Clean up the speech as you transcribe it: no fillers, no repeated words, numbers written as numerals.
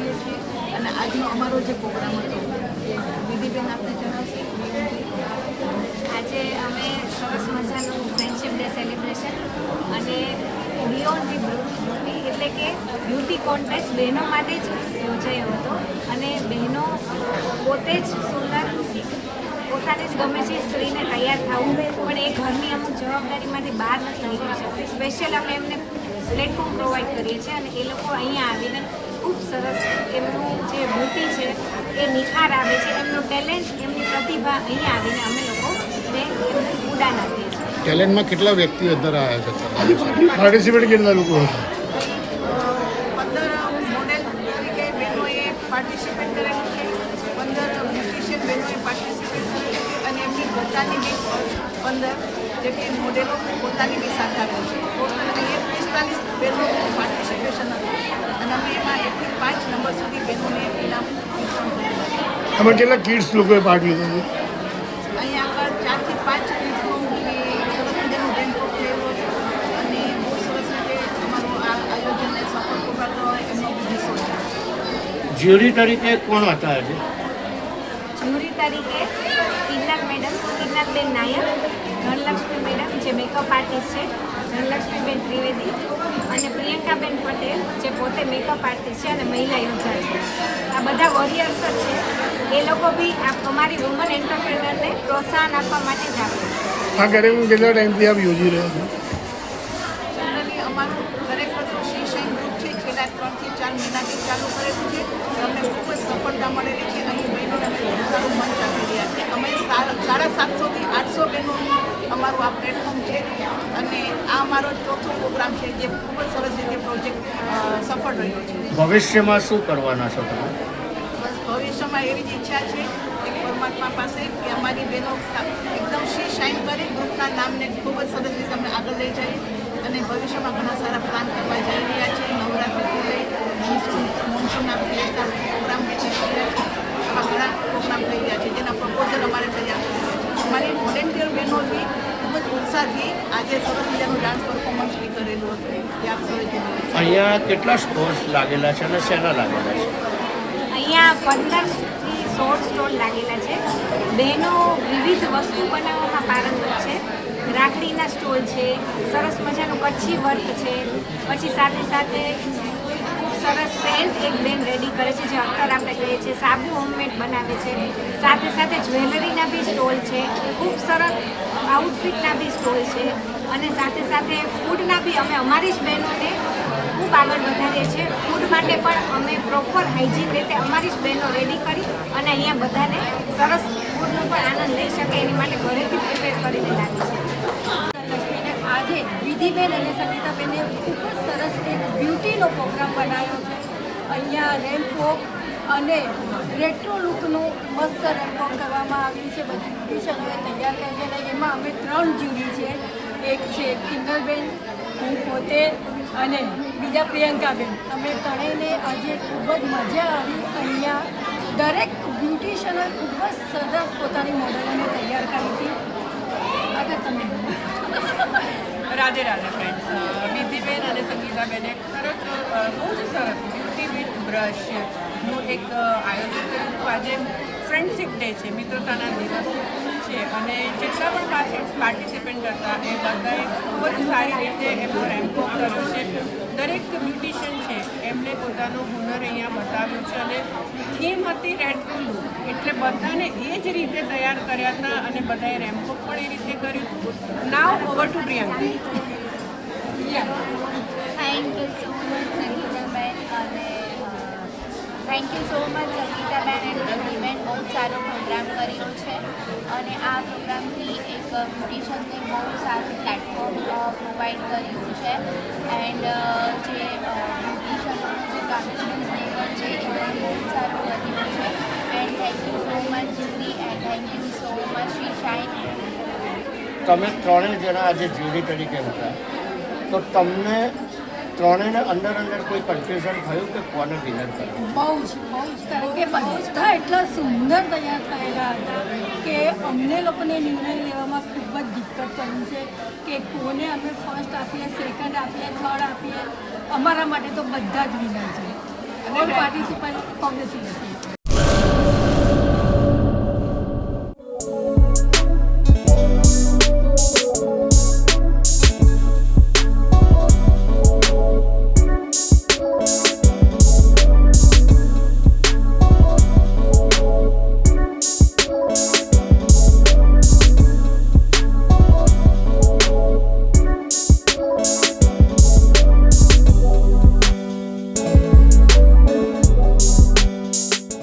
કરીએ છીએ અને આજનો અમારો જે પ્રોગ્રામ હતો એ વિધિબેન આપને જણાવશે. આજે અમે સરસ મજાનું ફ્રેન્ડશિપ ડે સેલિબ્રેશન અને બિયોન્ડ ધી બ્યુટી એટલે કે બ્યુટી કોન્ટેસ્ટ બહેનો માટે જ યોજાયો હતો અને બહેનો પોતે જ સુંદર પોતાને જ ગમે છે સ્ત્રીને તૈયાર થવું, પણ એ ઘરની અમુક જવાબદારીમાંથી બહાર નથી નીકળી શકતી. સ્પેશિયલ અમે એમને પ્લેટફોર્મ પ્રોવાઈડ કરીએ છીએ અને એ લોકો અહીંયા આવીને ખૂબ સરસ એમનું જે બ્યુટી છે એ નિખાર આવે છે, એમનું ટેલેન્ટ, એમની પ્રતિભા અહીંયા આવીને અમે લોકો એમને ઉડાન આપીએ છીએ. ટેલેન્ટમાં કેટલા વ્યક્તિઓ અંદર આવ્યા છે? પાર્ટિસિપેટ કેટલા લોકો હતા? 15 મોડેલ તરીકે બહેનોએ પાર્ટિસિપેટ કરેલું છે, 15 બ્યુટિશિયન બહેનોએ પાર્ટિસિપેટ કરેલું છે અને એમની પોતાની બી 15 જેટલી મોડેલો પોતાની બી સાથે આવેલ છે. ટોટલ અહીંયા 45 બહેનોનું પાર્ટિસિપેશન હતું અને અમે એમાં 1 થી 5 નંબર સુધી બહેનોને ઇનામ વિતરણ કરેલું છે. આમાં કેટલા કિડ્સ લોકોએ ભાગ લીધો છે? અહીંયા આગળ 4 થી 5 કિડ્સનું સરસ મજાનું રેમ્પ વોક થયેલો છે અને બહુ સરસ રીતે અમારું આ આયોજનને સફળ કરતો હોય એમનો હિસ્સો છે. જ્યુરી તરીકે કોણ હતા આજે? જ્યુરી તરીકે કિન્નરબેન નાયક, ધનલક્ષ્મી મેડમ જે મેકઅપ આર્ટિસ્ટ છે, ધનલક્ષ્મીબેન ત્રિવેદી અને પ્રિયંકાબેન પટેલ જે પોતે મેકઅપ આર્ટિસ્ટ છે અને મહિલા યોદ્ધા છે. આ બધા વોરિયર્સ જ છે. એ લોકો બી અમારી વુમન એન્ટરપ્રેનરને પ્રોત્સાહન આપવા માટે જ આવે છે. આ કાર્યક્રમ કેટલા ટાઈમથી આપ યોજી રહ્યા છો? જનરલી અમારું ખરેખર તો શ્રી શાઇન ગ્રુપ છે, છેલ્લા 3 થી 4 મહિનાથી ચાલુ કરેલું છે. અમને ખૂબ જ સફળતા મળેલી છે. અહીં બહેનોને અમે ખૂબ સારું મંચ આપી રહ્યા છે. અમે 750 થી 800 બહેનોનું અમારું આ પ્લેટફોર્મ છે અને આ અમારો ચોથો પ્રોગ્રામ છે જે ખૂબ જ સરસ રીતે પ્રોજેક્ટ સફળ રહ્યો છે. ભવિષ્યમાં શું કરવાના છો તમે? બસ ભવિષ્યમાં એવી જ ઈચ્છા છે કે પરમાત્મા પાસે કે અમારી બહેનો એકદમ શ્રી શાઇન કરી ગ્રુપના નામને ખૂબ જ સરસ રીતે અમે આગળ લઈ જઈએ અને ભવિષ્યમાં ઘણા સારા પ્લાન કરવા જઈ રહ્યા છે. નવરાત્રિથી લઈ મોન્સૂનના પ્રોગ્રામ જે છે આવા ઘણા પ્રોગ્રામ થઈ રહ્યા છે જેના પ્રપોઝલ અમારે તૈયાર કરી રહ્યા છે. અમારી વોલેન્ટિયર બહેનો બી ખૂબ જ ઉત્સાહથી આજે સરસ મજાનું ડાન્સ પરફોર્મન્સ બી કરેલું હતું એ આપ સૌએ જોયું. અહીંયા કેટલા સ્ટોર્સ લાગેલા છે અને શેના લાગેલા છે? અહીંયા 15 થી 16 સ્ટોલ લાગેલા છે. બહેનો વિવિધ વસ્તુ બનાવવામાં પારંગત છે. રાખડીના સ્ટોલ છે, સરસ મજાનું કચ્છી વર્ક છે, પછી સાથે સાથે ખૂબ સરસ સેન્ટ એક બેન રેડી કરે છે જે અત્તર આપણે કહીએ છીએ, સાબુ હોમમેડ બનાવે છે, સાથે સાથે જ્વેલરીના બી સ્ટોલ છે, ખૂબ સરસ આઉટફિટના બી સ્ટોલ છે અને સાથે સાથે ફૂડના બી અમે અમારી જ બહેનોને ખૂબ આગળ વધારીએ છીએ. ફૂડ માટે પણ અમે પ્રોપર હાઇજીન રીતે અમારી જ બહેનો રેડી કરી અને અહીંયા બધાને સરસ ફૂડનો પણ આનંદ લઈ શકે એની માટે ઘરેથી પ્રિપેર કરીને લાવી છે. લક્ષ્મીને આજે વિધિબેન અને સંગીતાબેને ખૂબ જ સરસ એક બ્યુટીનો પ્રોગ્રામ બનાવ્યો છે. અહીંયા રેમ્પ વોક અને રેટ્રો લુકનું મસ્ત રેમ્પ વોક કરવામાં આવ્યું છે. બધી બ્યુટિશિયનોએ તૈયાર કરી છે અને એમાં અમે 3 જ્યુરી છે. એક છે કિન્નરબેન, હું પોતે અને બીજા પ્રિયંકાબેન. અમે ત્રણેયને આજે ખૂબ જ મજા આવી. અહીંયા દરેક બ્યુટિશિયનોએ ખૂબ જ સરસ પોતાની મોડલોને તૈયાર કરી હતી. આગળ તમે રાધે રાધે ફ્રેન્ડ્સ. વિધિબેન અને સંગીતાબેને ખરેખર બહુ જ સરસ બ્યુટી વિથ બ્રશનું એક આયોજન કર્યું હતું. આજે ફ્રેન્ડશિપ ડે છે, મિત્રતાના દિવસ છે અને જેટલા પણ પાર્ટિસિપન્ટ હતા એ બધાએ ખૂબ જ સારી રીતે એમનો રેમ્પ વોક કર્યો છે. દરેક બ્યુટિશિયન છે એમને પોતાનું હુનર અહીંયા બતાવ્યું છે અને થીમ હતી રેટ્રો લુક એટલે બધાને એ જ રીતે તૈયાર કર્યા હતા અને બધાએ રેમ્પ વોક પણ એ રીતે કર્યું હતું. Now over to Priyanka. Thank you so much Sangitaben અને thank you so much Sangitaben and Vidhiben. બહુ સારો પ્રોગ્રામ કર્યો છે અને આ પ્રોગ્રામથી એક બ્યુટિશિયનને બહુ સારું પ્લેટફોર્મ પ્રોવાઈડ કર્યું છે એન્ડ જે બ્યુટિશિયનોનો જે કોન્ફિડન્સ લેવલ છે એ પણ બહુ સારું વધ્યું છે and thank you so much jury and thank you so much Shri shine. તમે ત્રણેય જણા આજે જ્યુરી તરીકે હતા તો તમને ત્રણેયને અંદર કોઈ કન્ફ્યુઝન થયું કે કોને વિનર કરવું? બહુ જ કારણ કે બધા એટલા સુંદર તૈયાર થયેલા હતા કે અમને લોકોને નિર્ણય લેવામાં ખૂબ જ દિક્કત પડી છે કે કોને અમે ફર્સ્ટ આપીએ, સેકન્ડ આપીએ, થર્ડ આપીએ. અમારા માટે તો બધા જ વિનર છે. All participant congratulation.